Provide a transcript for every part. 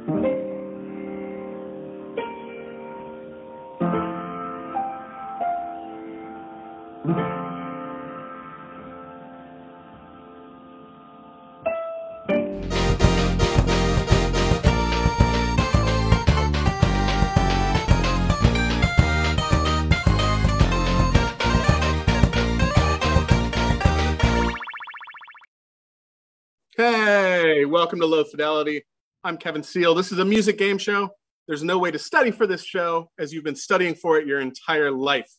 Hey, welcome to Lo-Fidelity. I'm Kevin Seal. This is a music game show. There's no way to study for this show as you've been studying for it your entire life.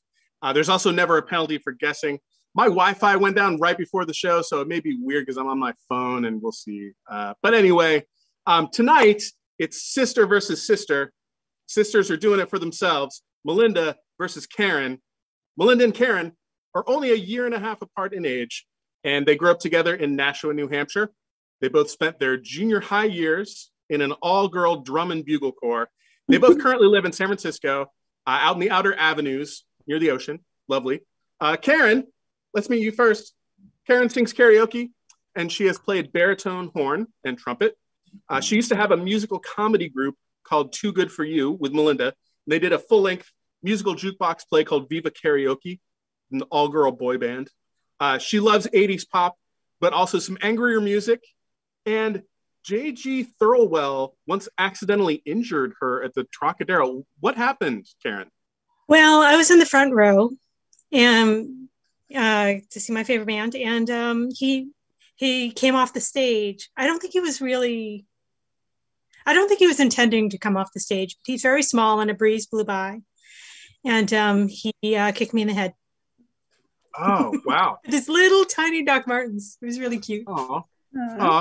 There's also never a penalty for guessing. My Wi-Fi went down right before the show, so it may be weird because I'm on my phone and we'll see. But anyway, tonight it's sister versus sister. Sisters are doing it for themselves. Melinda versus Karen. Melinda and Karen are only a year and a half apart in age, and they grew up together in Nashua, New Hampshire. They both spent their junior high years in an all-girl drum and bugle corps. They both currently live in San Francisco, out in the outer avenues near the ocean. Lovely. Karen, let's meet you first. Karen sings karaoke, and she has played baritone, horn, and trumpet. She used to have a musical comedy group called Too Good For You with Melinda. They did a full-length musical jukebox play called Viva Karaoke, an all-girl boy band. She loves 80s pop, but also some angrier music. And J.G. Thirlwell once accidentally injured her at the Trocadero. What happened, Karen? Well, I was in the front row and to see my favorite band, and he came off the stage. I don't think he was intending to come off the stage, but he's very small and a breeze blew by. And he kicked me in the head. Oh, wow. His little tiny Doc Martens. It was really cute. Oh,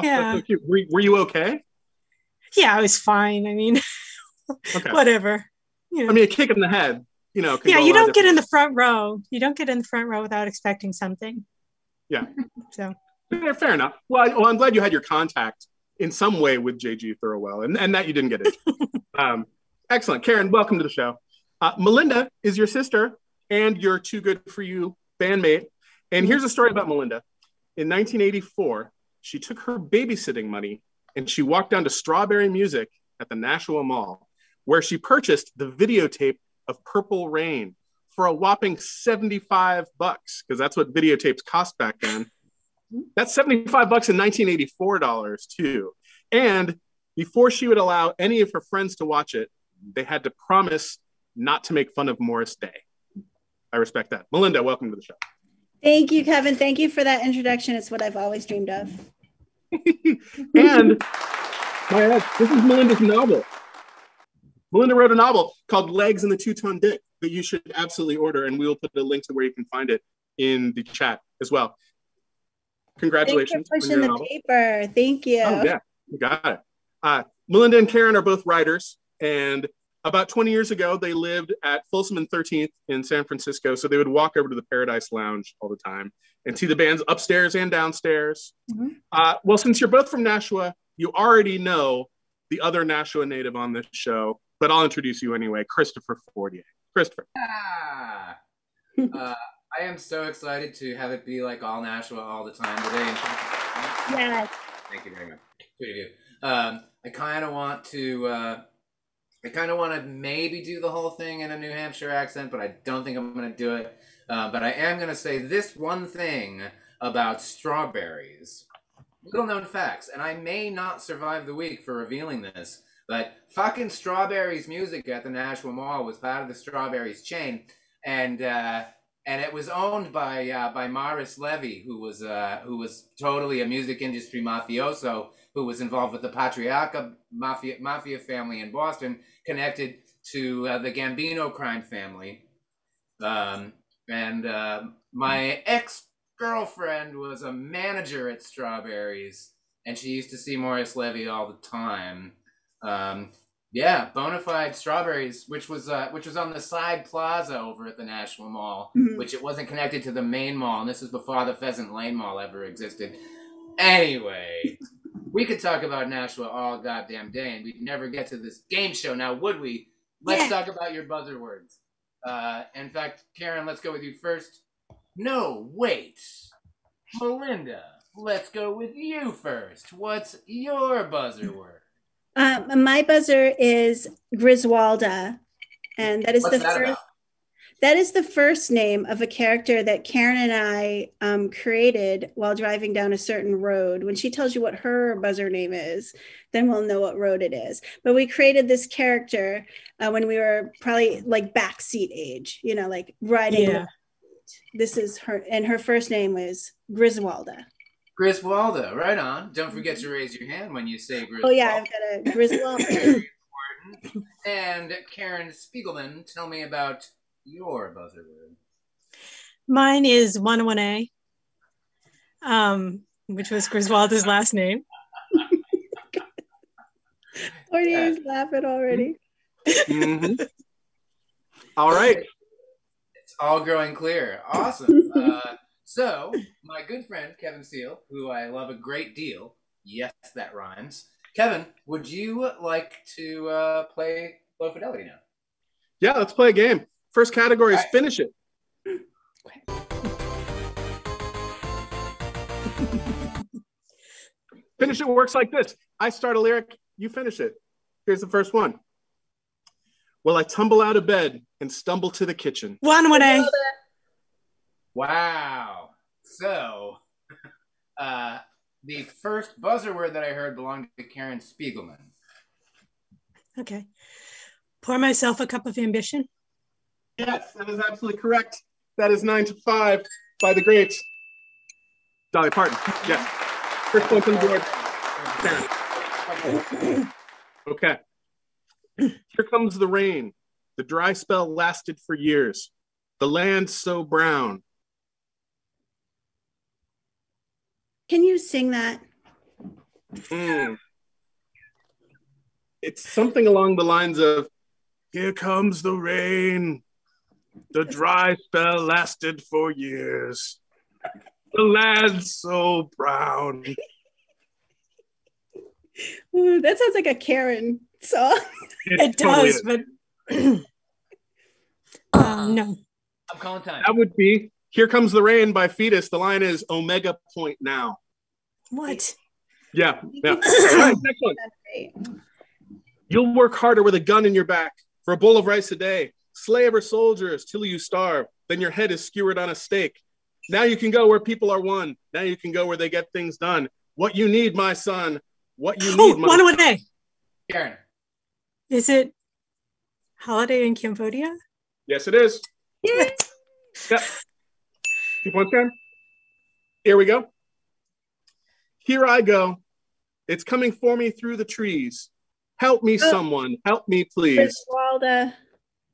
yeah. So cute. Were you okay? Yeah, I was fine. I mean, okay. Whatever. You know. I mean, a kick in the head, you know. Yeah, you don't get in the front row. You don't get in the front row without expecting something. Yeah. So. Fair enough. Well, I'm glad you had your contact in some way with J.G. Thirlwell, and that you didn't get it. Excellent. Karen, welcome to the show. Melinda is your sister and your Too Good For You bandmate. And here's a story about Melinda. In 1984, she took her babysitting money and she walked down to Strawberry Music at the Nashua Mall, where she purchased the videotape of Purple Rain for a whopping $75, because that's what videotapes cost back then. That's $75 in 1984 dollars too. And before she would allow any of her friends to watch it, they had to promise not to make fun of Morris Day. I respect that. Melinda, welcome to the show. Thank you, Kevin. Thank you for that introduction. It's what I've always dreamed of. And this is Melinda's novel. Melinda wrote a novel called Legs and the Two-Tone Dick that you should absolutely order, and we will put a link to where you can find it in the chat as well. Congratulations. Thanks for pushing the paper. Thank you. Oh, yeah, you got it. Melinda and Karen are both writers, and about 20 years ago, they lived at Folsom and 13th in San Francisco, so they would walk over to the Paradise Lounge all the time and see the bands upstairs and downstairs. Mm-hmm. Well, since you're both from Nashua, you already know the other Nashua native on this show, but I'll introduce you anyway, Christopher Fortier. Christopher. I am so excited to have it be like all Nashua all the time today. Yes. Thank you very much. Pretty good. I kind of want to maybe do the whole thing in a New Hampshire accent, but I don't think I'm going to do it. But I am going to say this one thing about strawberries. Little known facts, and I may not survive the week for revealing this, but fucking Strawberries music at the Nashua Mall was part of the Strawberries chain, and it was owned by Morris Levy, who was totally a music industry mafioso who was involved with the Patriarca mafia family in Boston, connected to the Gambino crime family. My ex-girlfriend was a manager at Strawberries, and she used to see Morris Levy all the time. Yeah, Bonafide Strawberries, which was on the side plaza over at the Nashua Mall, mm-hmm. which it wasn't connected to the main mall, and this was before the Pheasant Lane Mall ever existed. Anyway, we could talk about Nashua all goddamn day, and we'd never get to this game show now, would we? Let's talk about your buzzer words. In fact, Karen, let's go with you first. No, wait. Melinda, let's go with you first. What's your buzzer word? My buzzer is Griswalda, and that is What's the that first. about? That is the first name of a character that Karen and I created while driving down a certain road. When she tells you what her buzzer name is, then we'll know what road it is. But we created this character when we were probably like backseat age, like riding. Yeah. This is her, and her first name was Griswalda. Griswalda, right on. Don't forget to raise your hand when you say Griswalda. Oh yeah, I've got a Griswalda. Very important. And Karen Spiegelman, tell me about your buzzer word. Mine is 101A, which was Griswalda's last name. Courtney's laughing already. Mm-hmm. All right. It's all growing clear. Awesome. So, my good friend, Kevin Steele, who I love a great deal. Yes, that rhymes. Kevin, would you like to play Lo-Fidelity now? Yeah, let's play a game. First category is All right. Finish It. Finish It works like this. I start a lyric, you finish it. Here's the first one. Well, I tumble out of bed and stumble to the kitchen. 101A. Wow. So, the first buzzer word that I heard belonged to Karen Spiegelman. Okay. Pour myself a cup of ambition. Yes, that is absolutely correct. That is 9 to 5 by the great Dolly Parton. Yes. First point on the board. Karen. Okay. Here comes the rain. The dry spell lasted for years. The land so brown. Can you sing that? It's something along the lines of, here comes the rain. The dry spell lasted for years. The land so brown. Ooh, that sounds like a Karen song. It totally does, is. but no. I'm calling time. That would be Here Comes the Rain by Fetus. The line is Omega Point Now. What? Yeah. All right, next one. That's great. You'll work harder with a gun in your back for a bowl of rice a day. Slave or soldiers till you starve. Then your head is skewered on a stake. Now you can go where people are one. Now you can go where they get things done. What you need, my son. What you need, my 101A. Karen. Is it Holiday in Cambodia? Yes, it is. Yeah. Yeah. 2 points, Karen. Here we go. Here I go. It's coming for me through the trees. Help me, someone. Help me, please. Griswalda.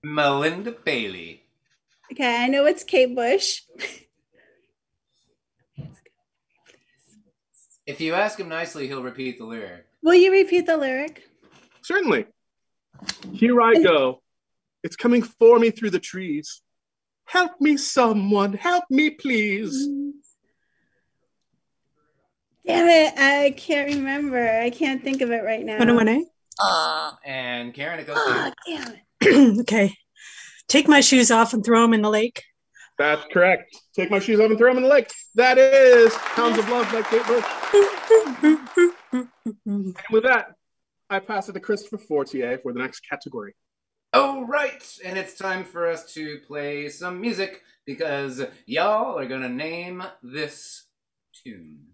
Melinda Bailey. Okay, I know it's Kate Bush. If you ask him nicely, he'll repeat the lyric. Will you repeat the lyric? Certainly. Here I go. It's coming for me through the trees. Help me, someone. Help me, please. Damn it, I can't remember. I can't think of it right now. 101A? And Karen, it goes to you. Damn it. Okay. Take my shoes off and throw them in the lake. That's correct. Take my shoes off and throw them in the lake. That is Hounds of Love by Kate Bush. And with that, I pass it to Christopher Fortier for the next category. Oh, right. And it's time for us to play some music because y'all are going to name this tune.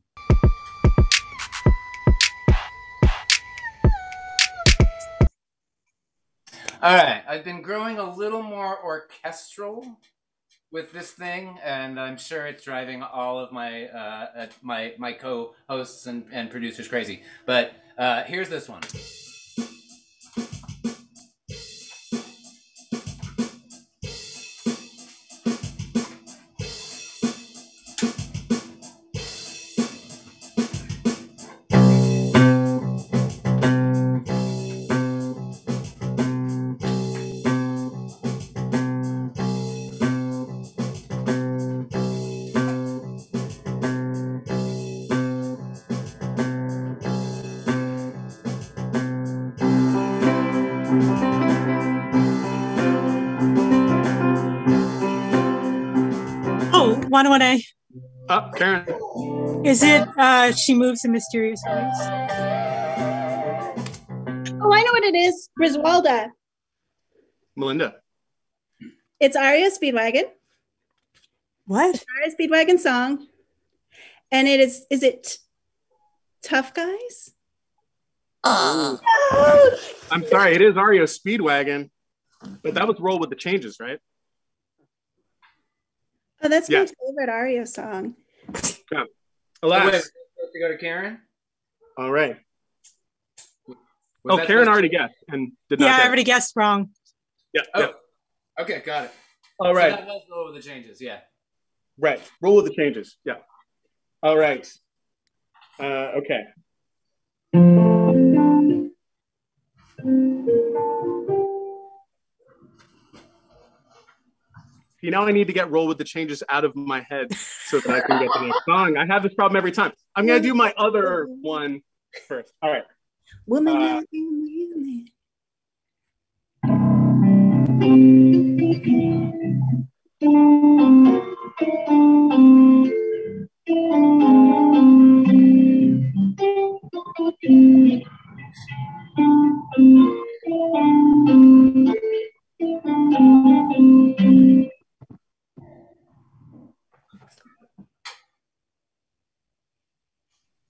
All right. I've been growing a little more orchestral with this thing, and I'm sure it's driving all of my my co-hosts and producers crazy. But here's this one. Oh, 101A. Up, Karen. Is it She Moves in Mysterious Ways? what it is. Griswolda. Melinda. It's Aria Speedwagon. What? Aria Speedwagon song. And it is it Tough Guys? Oh. Oh, I'm sorry, it is REO Speedwagon, but that was Roll with the Changes, right? oh that's Yeah. my favorite Aria song. Yeah. Oh, wait, Alas. supposed to go to Karen? All right. Was Oh, that Karen supposed already to- guessed and did not Yeah, I get it. already guessed wrong. Yeah, Oh, yeah. okay, got it. All right. So that was Roll with the Changes, yeah. Right. Roll with the changes. Yeah. All right. Okay. See, now I need to get Roll with the Changes out of my head so that I can get the next song. I have this problem every time. I'm going to do my other one first. All right. Woman.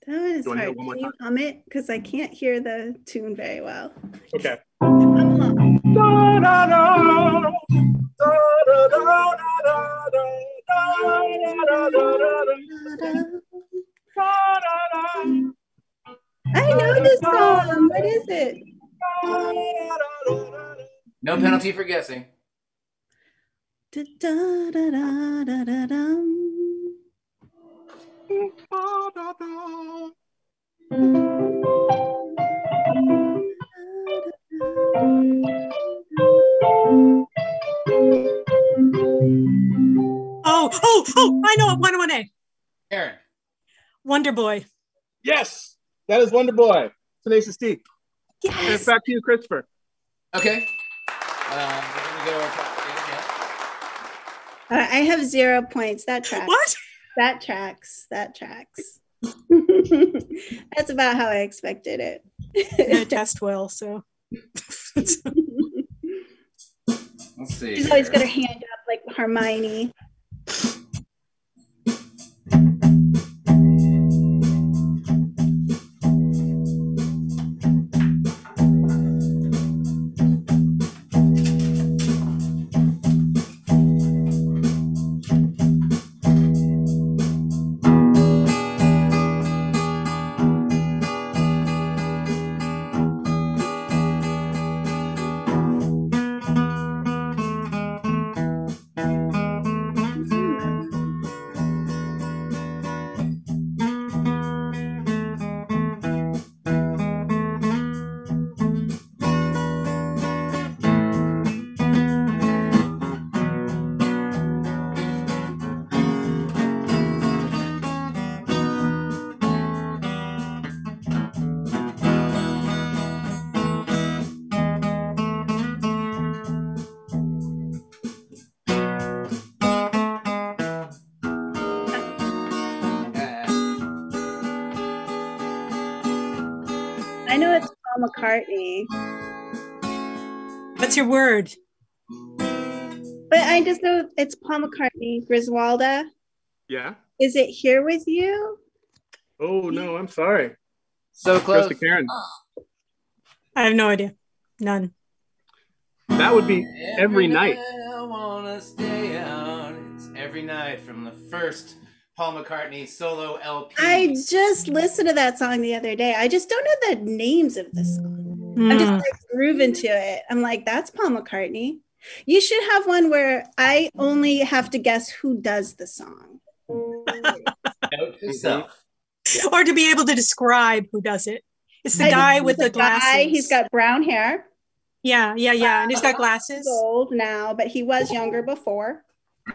That one is Do you wanna hear hard. it one more Can you time? hum it? Because I can't hear the tune very well. Okay. Hum along. I know this song. What is it? No penalty for guessing. Da-da-da-da-da-da-dum. Oh, I know it. 101A. Karen. Wonder Boy. Yes, that is Wonder Boy. Tenacious D. And Yes. it's back to you, Christopher. Okay. We're gonna go yeah. I have 0 points. That tracks. What? That tracks. That tracks. That's about how I expected it. I test well, so. Let's see. She's always here. got her hand up like Hermione. I know it's Paul McCartney, What's your word? but I just know it's Paul McCartney. Griswolda. Yeah. Is it Here With You? Oh, no, I'm sorry. So Goes close. to Karen. I have no idea. None. That would be Every Night. I wanna stay out. It's Every Night from the first Paul McCartney solo LP. I just listened to that song the other day. I just don't know the names of the song. I'm just Hmm. like grooving to it. I'm like, that's Paul McCartney. You should have one where I only have to guess who does the song. Note to self. Or to be able to describe who does it. It's the guy with the glasses. He's got brown hair. Yeah. And he's got glasses. He's old now, but he was younger before.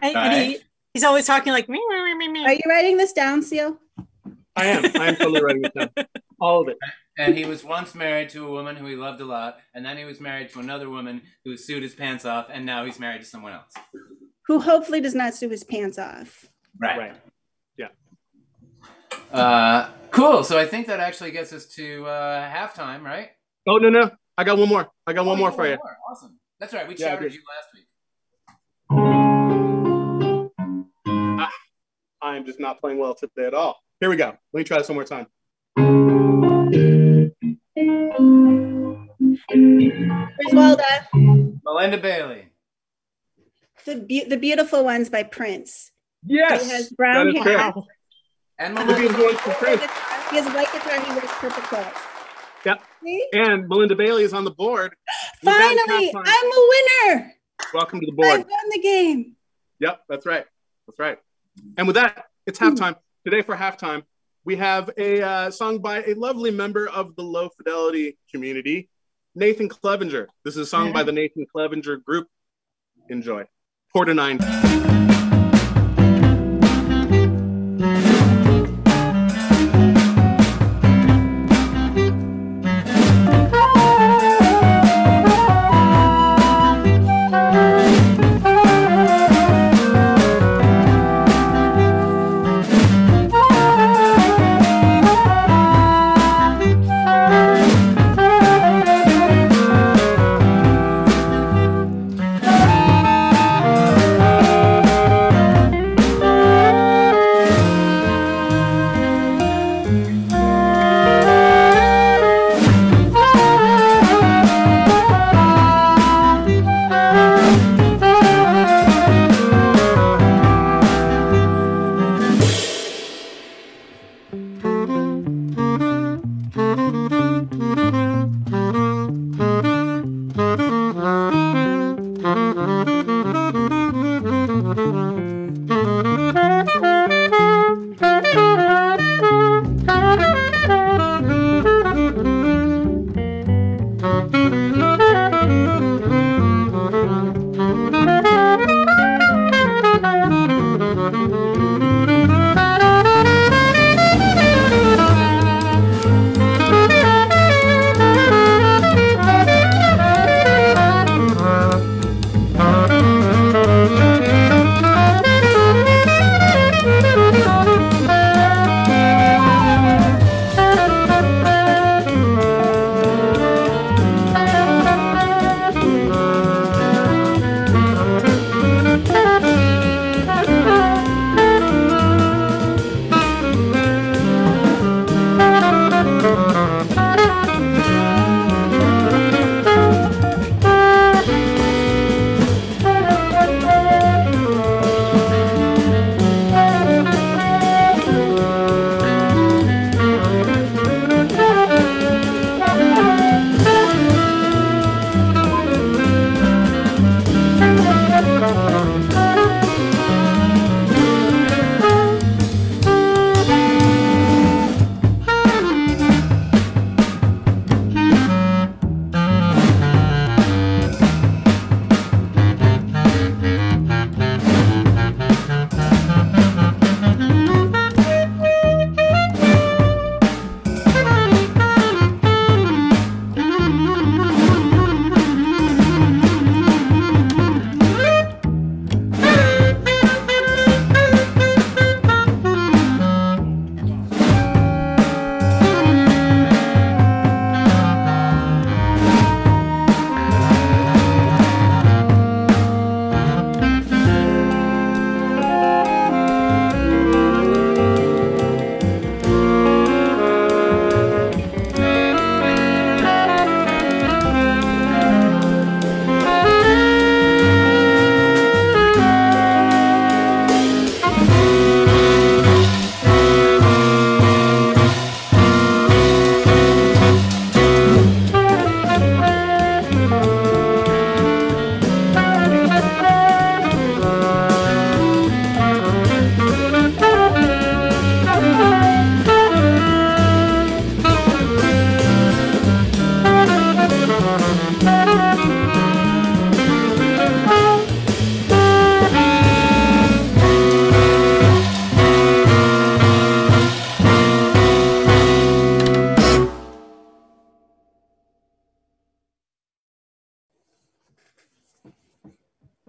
And he's always talking like me. Are you writing this down, Seal? I am totally writing it down. All of it. And he was once married to a woman who he loved a lot, and then he was married to another woman who sued his pants off, and now he's married to someone else. Who hopefully does not sue his pants off. Right. Cool. So I think that actually gets us to halftime, right? Oh, no. I got one more. I got one more for you. Awesme. That's right. We shouted you last week. I am just not playing well today at all. Here we go. Let me try this one more time. Where's Walda? Melinda Bailey. The Beautiful Ones by Prince. Yes. He has brown hair. Wow. And The Beautiful Ones from Prince. He has a white guitar. He wears purple clothes. Yep. See? And Melinda Bailey is on the board. Finally, I'm a winner. Welcome to the I board. won the game. Yep, that's right. That's right. And with that, it's halftime. Today for halftime, we have a song by a lovely member of the Lo-Fidelity community, Nathan Clevenger. This is a song by the Nathan Clevenger Group. Enjoy. 4-9.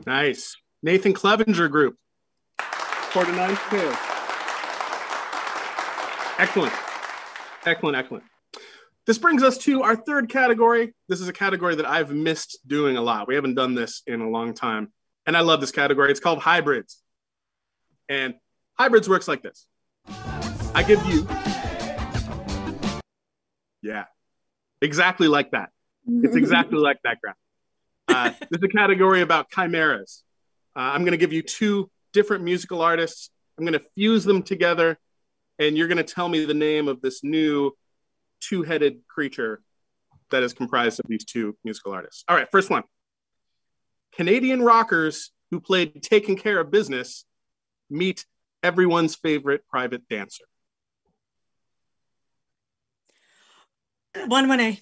Nice. Nathan Clevenger Group. 4-9 too. Excellent. Excellent, excellent. This brings us to our third category. This is a category that I've missed doing a lot. We haven't done this in a long time. And I love this category. It's called hybrids. And hybrids works like this. I give you, yeah, exactly like that. It's exactly like that graph. This is a category about chimeras. I'm going to give you two different musical artists. I'm going to fuse them together, and you're going to tell me the name of this new two-headed creature that is comprised of these two musical artists. All right, first one. Canadian rockers who played Taking Care of Business meet everyone's favorite private dancer. 1-1A.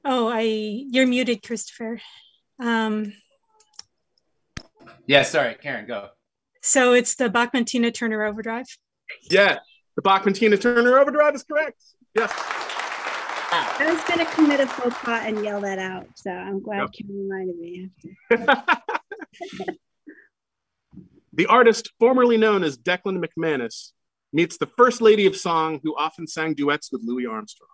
Oh, you're muted, Christopher. Yeah, sorry, Karen, go. So it's the Bachman Tina Turner Overdrive. Yeah, the Bachman Tina Turner Overdrive is correct. Yes. I was going to commit a faux pas and yell that out, so I'm glad Kim reminded me. The artist formerly known as Declan McManus meets the first lady of song who often sang duets with Louis Armstrong.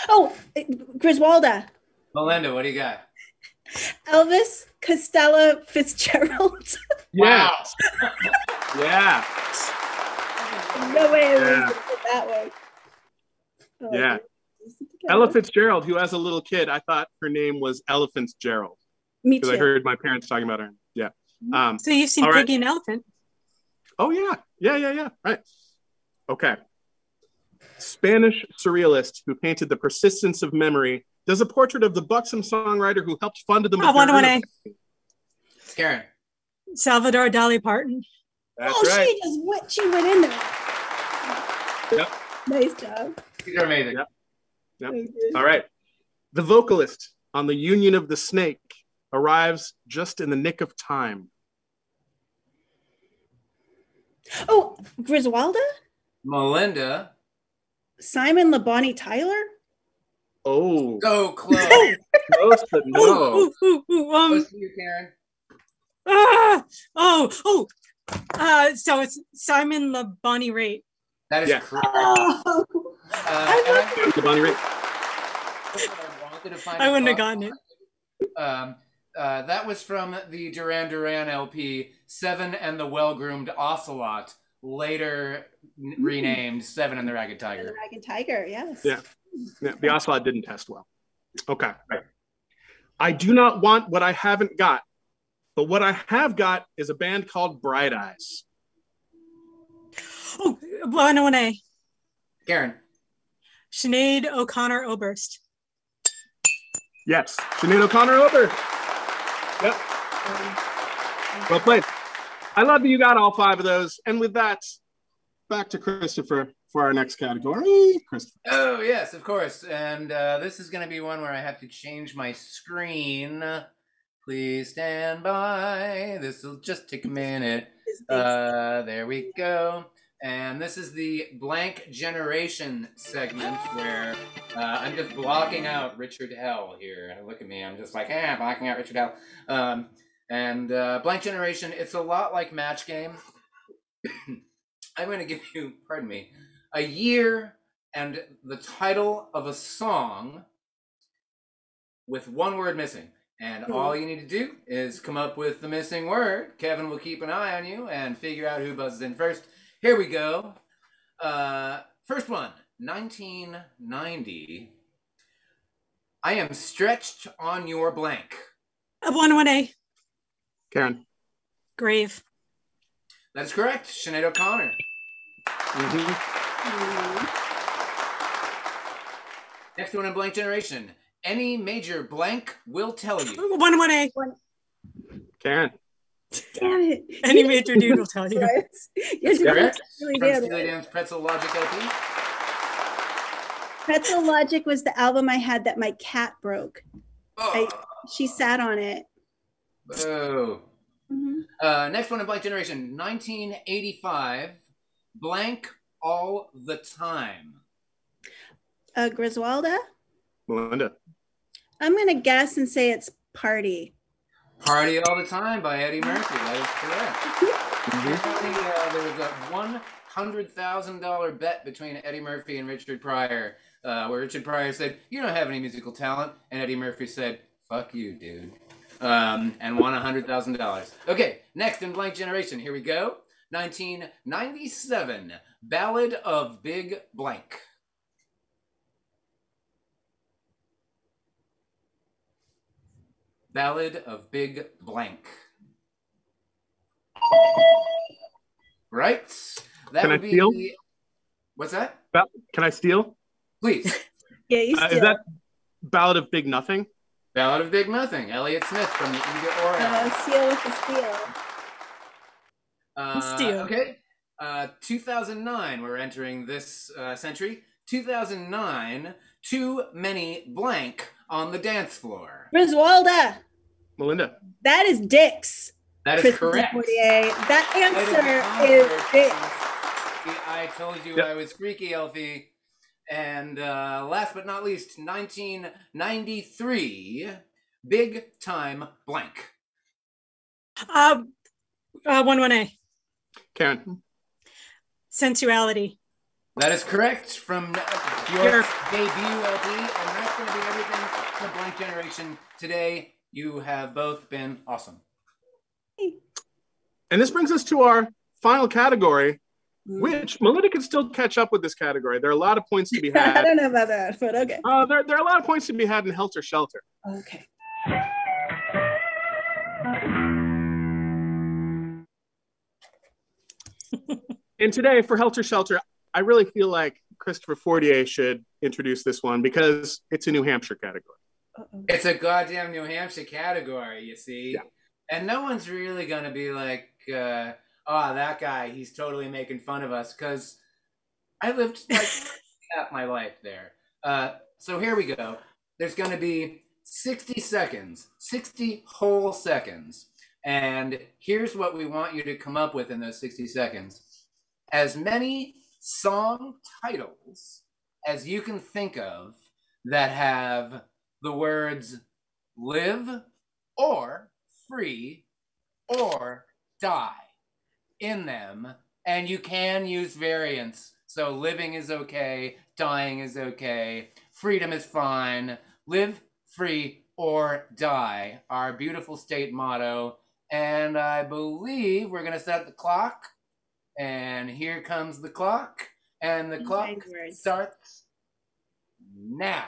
Oh, Griswolda. Melinda, what do you got? Elvis Costello Fitzgerald. Yeah. Yeah. No way I was that way. Oh, yeah. Ella Fitzgerald, who as a little kid, I thought her name was Elephant Gerald. Me too. Because I heard my parents talking about her. Yeah. So you've seen Piggy and Elephant. Oh, yeah. Yeah. Right. Okay. Spanish surrealist who painted the persistence of memory does a portrait of the buxom songwriter who helped fund them. 1-1A. Karen. Salvador Dali Parton. That's right. She went in there. Yep. Nice job. These are amazing. Yep. All right. The vocalist on the Union of the Snake arrives just in the nick of time. Oh, Griswolda? Melinda. Simon LeBonnie Tyler? Oh. So close. Close, but no. Close to you, Karen. So it's Simon LeBonnie Raitt. That is correct. Oh, LeBonnie Raitt. I wouldn't have gotten it. That was from the Duran Duran LP, Seven and the Well-Groomed Ocelot, later renamed Seven and the Ragged Tiger. The Ragged Tiger, yes. Yeah. The Ocelot didn't test well. Okay. Right. I do not want what I haven't got, but what I have got is a band called Bright Eyes. Oh, 1-1A. Karen. Sinead O'Connor Oberst. Yes. Sinead O'Connor Oberst. Yep. Well played. I love that you got all five of those. And with that, back to Christopher for our next category. Christopher. Oh, yes, of course. And this is going to be one where I have to change my screen. Please stand by. This will just take a minute. There we go. And this is the blank generation segment where I'm just blocking out Richard Hell here. Look at me. I'm just like, blocking out Richard Hell. And blank generation, it's a lot like Match Game. I'm going to give you, pardon me, a year and the title of a song with one word missing. And all you need to do is come up with the missing word. Kevin will keep an eye on you and figure out who buzzes in first. Here we go. First one, 1990. I am stretched on your blank. 1-1A. Karen. Grave. That is correct. Sinead O'Connor. Next one in blank generation. Any major blank will tell you. 1-1A. Karen. Damn it. Any major dude will tell you. Yes, Correct. really From did. Steely Dan's Pretzel Logic LP. Pretzel Logic was the album I had that my cat broke. Oh. She sat on it. Boo. Next one in blank generation. 1985. Blank all the time. Griswolda? Melinda. I'm going to guess and say it's Party. Party All the Time by Eddie Murphy. That is correct. Apparently, there was a $100,000 bet between Eddie Murphy and Richard Pryor, where Richard Pryor said, "You don't have any musical talent," and Eddie Murphy said, "Fuck you, dude," and won $100,000. Okay, next in Blank Generation. Here we go. 1997, Ballad of Big Blank. Ballad of Big Blank. Right? That Can would I steal? be. What's that? Can I steal? Please. Yeah, you still. Is that Ballad of Big Nothing? Ballad of Big Nothing. Elliott Smith from the Either Or album. Steal with the steal. Steal. Okay. 2009. We're entering this century. 2009. Too Many Blank on the Dance Floor. Griswolda. Melinda. That is Dix. That is Christopher correct. Portier. That answer is Dix. I told you I was freaky, Elfie. And last but not least, 1993, Big Time Blank. 1-1A. Karen. Sensuality. That is correct from your debut LP, and that's going to be everything for Blank Generation today. You have both been awesome. And this brings us to our final category, which Melinda can still catch up with this category. There are a lot of points to be had. I don't know about that, but okay. There are a lot of points to be had in Helter Skelter. Okay. And today, for Helter Skelter, I really feel like Christopher Fortier should introduce this one because it's a New Hampshire category. It's a goddamn New Hampshire category, you see. Yeah. And no one's really going to be like, oh, that guy, he's totally making fun of us, because I lived like half my life there. So here we go. There's going to be 60 seconds, 60 whole seconds. And here's what we want you to come up with in those 60 seconds. As many song titles as you can think of that have the words live or free or die in them, and you can use variants. So living is okay, dying is okay, freedom is fine, live, free, or die, our beautiful state motto. And I believe we're going to set the clock. And here comes the clock. And the clock starts now.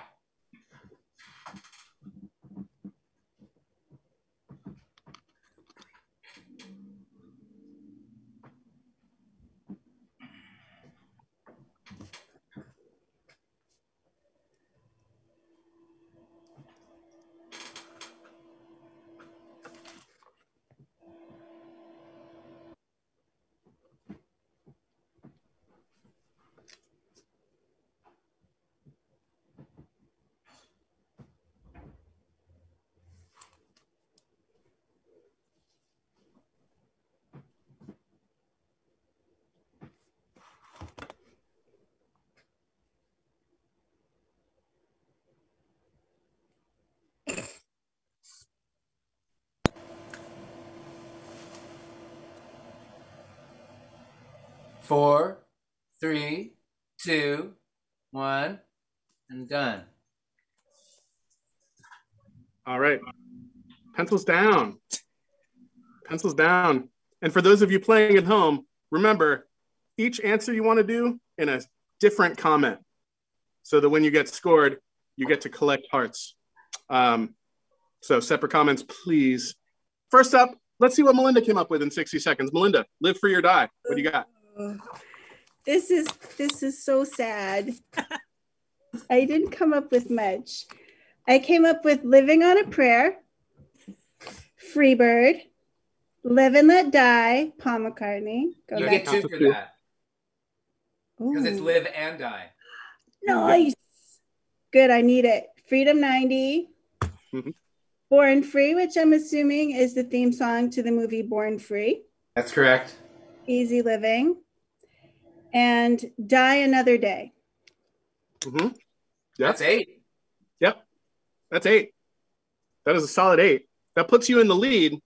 Four, three, two, one, and done. All right. Pencils down. Pencils down. And for those of you playing at home, remember, each answer you want to do in a different comment, so that when you get scored, you get to collect hearts. So separate comments, please. First up, let's see what Melinda came up with in 60 seconds. Melinda, live free or die. What do you got? This is so sad. I didn't come up with much. I came up with Living on a Prayer, Freebird, Live and Let Die, Paul McCartney. You get two for that. Because it's Ooh. live and die. Nice. Good, I need it. Freedom 90. Mhm. Born Free, which I'm assuming is the theme song to the movie Born Free. That's correct. Easy Living. And Die Another Day. Mm-hmm. Yep. That's 8. Yep. That's 8. That is a solid 8. that puts you in the lead.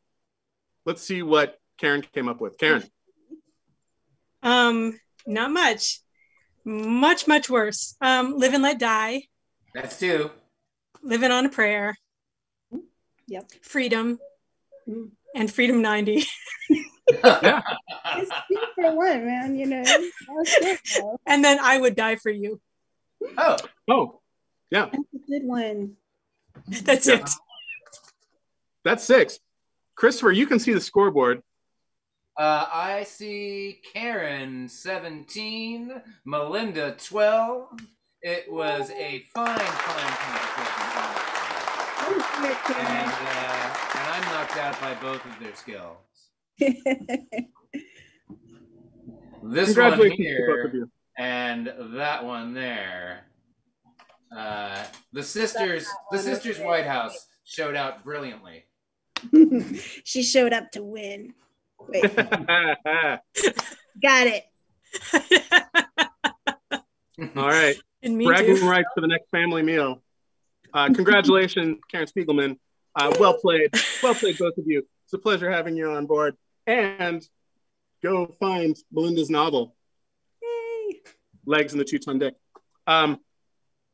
Let's see what Karen came up with. Karen. Not much. Much worse. Live and let die. That's 2. Living on a prayer. Yep. Freedom. And Freedom 90. Yeah. It's 2 for 1, man. You know. Good, and then I would die for you. Oh, yeah. That's a good one. That's it. That's 6. Christopher, you can see the scoreboard. I see Karen 17, Melinda 12. It was a fine competition. And I'm knocked out by both of their skills. This one here and that one there. The sisters Whitehouse showed out brilliantly. She showed up to win. Wait. Got it. All right. Bragging rights for the next family meal. Congratulations, Karen Spiegelman. Well played. Well played, both of you. It's a pleasure having you on board. And go find Melinda's novel. Yay. Legs and the 2-ton dick.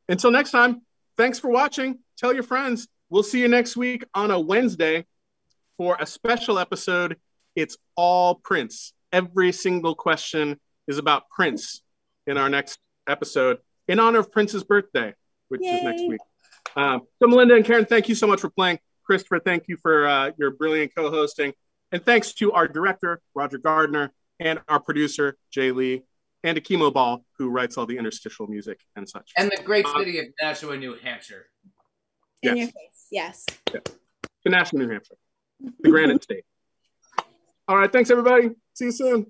Until next time, thanks for watching. Tell your friends. We'll see you next week on a Wednesday for a special episode. It's all Prince. Every single question is about Prince in our next episode in honor of Prince's birthday, which is next week. So Melinda and Karen, thank you so much for playing. Christopher, thank you for your brilliant co-hosting. And thanks to our director, Roger Gardner, and our producer, Jay Lee, and Akimo Ball, who writes all the interstitial music and such. And the great city of Nashua, New Hampshire. In your face, yes. Yeah. To Nashua, New Hampshire, the Granite State. All right, thanks, everybody. See you soon.